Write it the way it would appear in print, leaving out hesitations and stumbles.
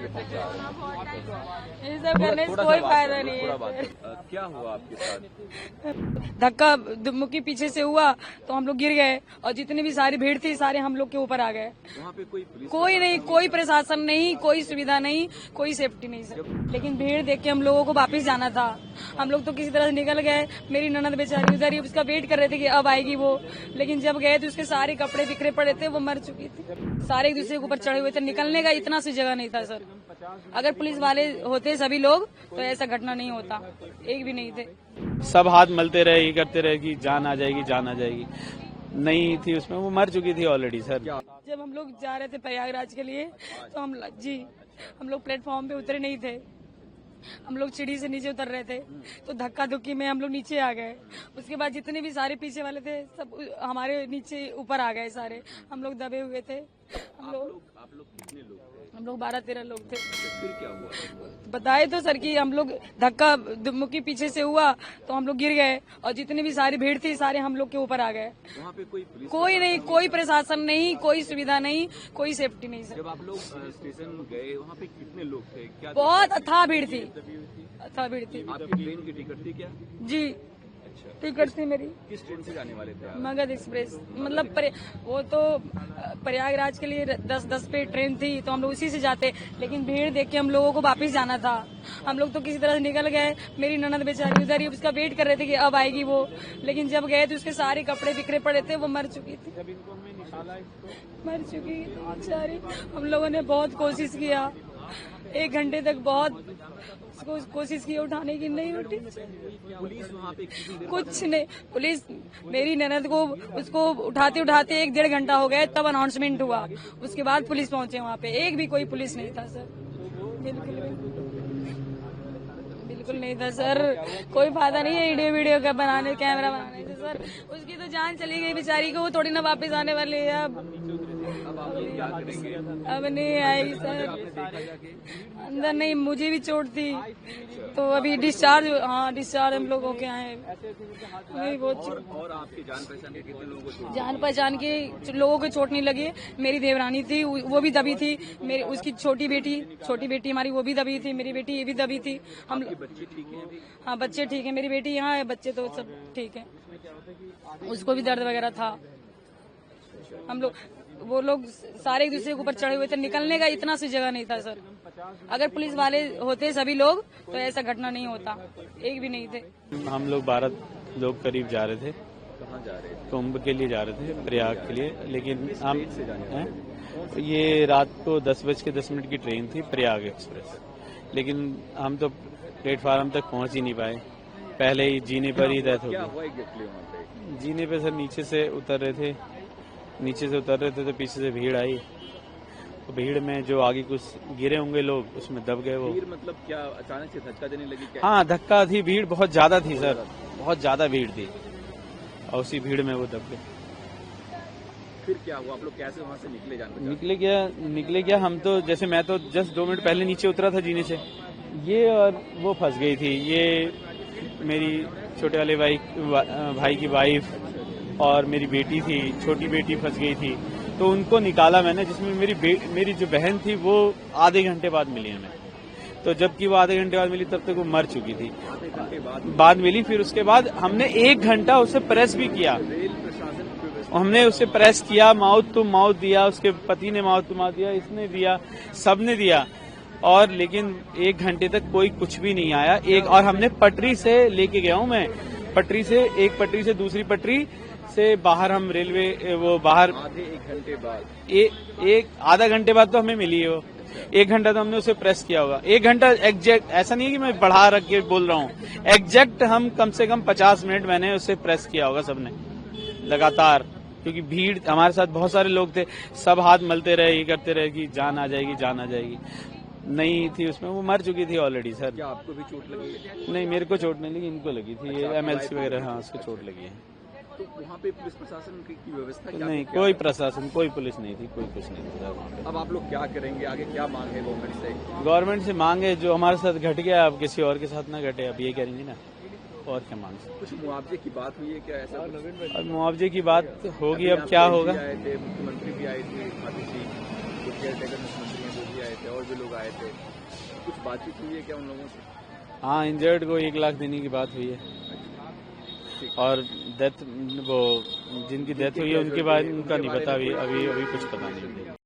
पे पहुंचा। ये सब करने से कोई फायदा नहीं है। क्या हुआ आपके साथ? धक्का मुक्की पीछे से हुआ तो हम लोग गिर गए और जितनी भी सारी भीड़ थी सारे हम लोग के ऊपर आ गए। वहाँ पे कोई पुलिस कोई नहीं, कोई प्रशासन नहीं, कोई सुविधा नहीं, कोई सेफ्टी नहीं सर। लेकिन भीड़ देख के हम लोगों को वापस जाना था। हम लोग तो किसी तरह से निकल गए। मेरी ननद बेचारी उधर ही उसका वेट कर रहे थे कि अब आएगी वो, लेकिन जब गए तो उसके सारे कपड़े बिखरे पड़े थे, वो मर चुकी थी। सारे एक दूसरे के ऊपर चढ़े हुए थे, निकलने का इतना सी जगह नहीं था सर। अगर पुलिस वाले होते सभी लोग तो ऐसा घटना नहीं होता, एक भी नहीं थे। सब हाथ मलते रहे, ये करते रहे कि जान आ जाएगी, जान आ जाएगी। नहीं थी उसमें, वो मर चुकी थी ऑलरेडी सर। जब हम लोग जा रहे थे प्रयागराज के लिए तो हम लोग प्लेटफॉर्म पे उतरे नहीं थे। हम लोग सीढ़ी से नीचे उतर रहे थे तो धक्का धुक्की में हम लोग नीचे आ गए। उसके बाद जितने भी सारे पीछे वाले थे सब हमारे नीचे ऊपर आ गए सारे। हम लोग दबे हुए थे। आप लोग कितने लोग थे? हम लोग 12-13 लोग थे। फिर क्या हुआ? बताए तो सर कि हम लोग धक्का मुक्की पीछे से हुआ तो हम लोग गिर गए और जितनी भी सारी भीड़ थी सारे हम लोग के ऊपर आ गए। वहाँ पे कोई पुलिस कोई नहीं, कोई प्रशासन नहीं, कोई सुविधा नहीं, कोई सेफ्टी नहीं सर। जब आप लोग स्टेशन गए वहाँ पे कितने लोग थे? क्या बहुत अथाह भीड़ थी, अथाह भीड़ थी। आपकी ट्रेन की टिकट थी क्या? जी टिकट थी मेरी। किस ट्रेन से जाने वाले थे आप? मगध एक्सप्रेस। मतलब वो तो प्रयागराज के लिए 10-10 पे ट्रेन थी तो हम लोग उसी से जाते, लेकिन भीड़ देख के हम लोगों को वापस जाना था। हम लोग तो किसी तरह से निकल गए। मेरी ननद बेचारी उधर ही उसका वेट कर रहे थे कि अब आएगी वो, लेकिन जब गए तो उसके सारे कपड़े बिखरे पड़े थे, वो मर चुकी थी। मर चुकी थी बेचारी। हम लोगों ने बहुत कोशिश किया, 1 घंटे तक बहुत कोशिश की उठाने की, नहीं उठी। पुलिस वहाँ पे कुछ नहीं, पुलिस मेरी ननद को उसको उठाते उठाते 1-1.5 घंटा हो गया, तब अनाउंसमेंट हुआ। उसके बाद पुलिस पहुंचे वहाँ पे। एक भी कोई पुलिस नहीं था सर, बिल्कुल नहीं था सर। कोई फायदा नहीं है वीडियो का बनाने, कैमरा बनाने से सर। उसकी तो जान चली गई बेचारी को, वो थोड़ी ना वापस आने वाली है। अब नहीं आएगी सर। अंदर नहीं, मुझे भी चोट थी तो अभी डिस्चार्ज, हाँ डिस्चार्ज हम लोग होके आए। नहीं वो और आपकी जान पहचान के कितने लोगों को चोट? जान पहचान के लोगों को चोट नहीं लगी। मेरी देवरानी थी, वो भी दबी थी। मेरी उसकी छोटी बेटी हमारी वो भी दबी थी। मेरी बेटी ये भी दबी थी। हम बच्चे ठीक हैं अभी? हाँ बच्चे ठीक है। मेरी बेटी यहाँ है, बच्चे तो सब ठीक है। उसको भी दर्द वगैरह था। हम लोग वो लोग सारे एक दूसरे के ऊपर चढ़े हुए थे, निकलने का इतना सी जगह नहीं था सर। अगर पुलिस वाले होते सभी लोग तो ऐसा घटना नहीं होता, एक भी नहीं थे। हम लोग 12 लोग करीब जा रहे थे। कहाँ जा रहे थे? कुंभ के लिए जा रहे थे, प्रयाग के लिए। लेकिन हम से जाने ये रात को 10:10 की ट्रेन थी, प्रयाग एक्सप्रेस। लेकिन हम तो प्लेटफार्म तक पहुंच ही नहीं पाए, पहले ही जीने पर ही डेथ हो क्या गई। हुआ एग्जैक्टली वहाँ पे? जीने पे सर नीचे से उतर रहे थे तो पीछे से भीड़ आई। तो भीड़ में जो आगे कुछ गिरे होंगे लोग, उसमें दब गए वो। भीड़ मतलब क्या अचानक से धक्का देने लगी क्या? हाँ धक्का थी, भीड़ बहुत ज्यादा थी सर, बहुत ज्यादा भीड़ थी और उसी भीड़ में वो दब गए। फिर क्या हुआ? आप लोग कैसे वहाँ से निकले? जान निकले क्या हम तो, जैसे मैं तो जस्ट 2 मिनट पहले नीचे उतरा था जीने से, ये और वो फंस गई थी। ये मेरी छोटे वाले भाई की वाइफ और मेरी बेटी थी, छोटी बेटी फंस गई थी। तो उनको निकाला मैंने, जिसमें मेरी जो बहन थी वो आधे घंटे बाद मिली हमें। तो जबकि वो आधे घंटे बाद मिली तब तक वो मर चुकी थी। आधे घंटे बाद मिली। फिर उसके बाद हमने 1 घंटा उसे प्रेस भी किया। रेल प्रशासन की व्यवस्था हमने उसे प्रेस किया, माउथ टू माउथ दिया, उसके पति ने माउथ टू माउथ दिया, इसने दिया, सबने दिया। और लेकिन 1 घंटे तक कोई कुछ भी नहीं आया। और हमने पटरी से लेके गया हूँ मैं, एक पटरी से दूसरी पटरी से बाहर हम रेलवे वो बाहर आधे 1 घंटे बाद एक आधा घंटे बाद तो हमें मिली है वो। 1 घंटा तो हमने उसे प्रेस किया होगा। 1 घंटा एग्जैक्ट, ऐसा नहीं है कि मैं बढ़ा रख के बोल रहा हूँ, एग्जैक्ट हम कम से कम 50 मिनट मैंने उसे प्रेस किया होगा सबने लगातार। क्योंकि भीड़, हमारे साथ बहुत सारे लोग थे, सब हाथ मलते रहे, ये करते रहे कि जान आ जाएगी, जान आ जाएगी। नहीं थी उसमें, वो मर चुकी थी ऑलरेडी सर। क्या आपको भी चोट लगी? नहीं मेरे को चोट नहीं लगी, इनको लगी थी। ये MLC वगैरह, हाँ उसको चोट लगी है। तो वहाँ पे पुलिस प्रशासन की व्यवस्था क्या? नहीं कोई प्रशासन, कोई पुलिस नहीं थी, कोई कुछ नहीं था वहाँ पे। अब आप लोग क्या करेंगे? आगे क्या मांग है गवर्नमेंट से? गवर्नमेंट से मांगे, जो हमारे साथ घट गया अब किसी और के साथ ना घटे, अब ये करेंगे ना, और क्या मांग सकते। कुछ मुआवजे की बात हुई है क्या? ऐसा कुछ? अब मुआवजे की बात होगी, अब अभी क्या आप होगा। आए थे, मुख्यमंत्री भी आए थे, खाटू जी, जो केयर टेकर मुख्यमंत्री हैं वो भी आए थे, और और भी लोग आए थे, कुछ बातचीत हुई है क्या उन लोगों से? हाँ, इंजर्ड को 1 लाख देने की बात हुई है और डेथ वो जिनकी डेथ हुई है उनके बारे में उनका नहीं पता, अभी कुछ पता नहीं।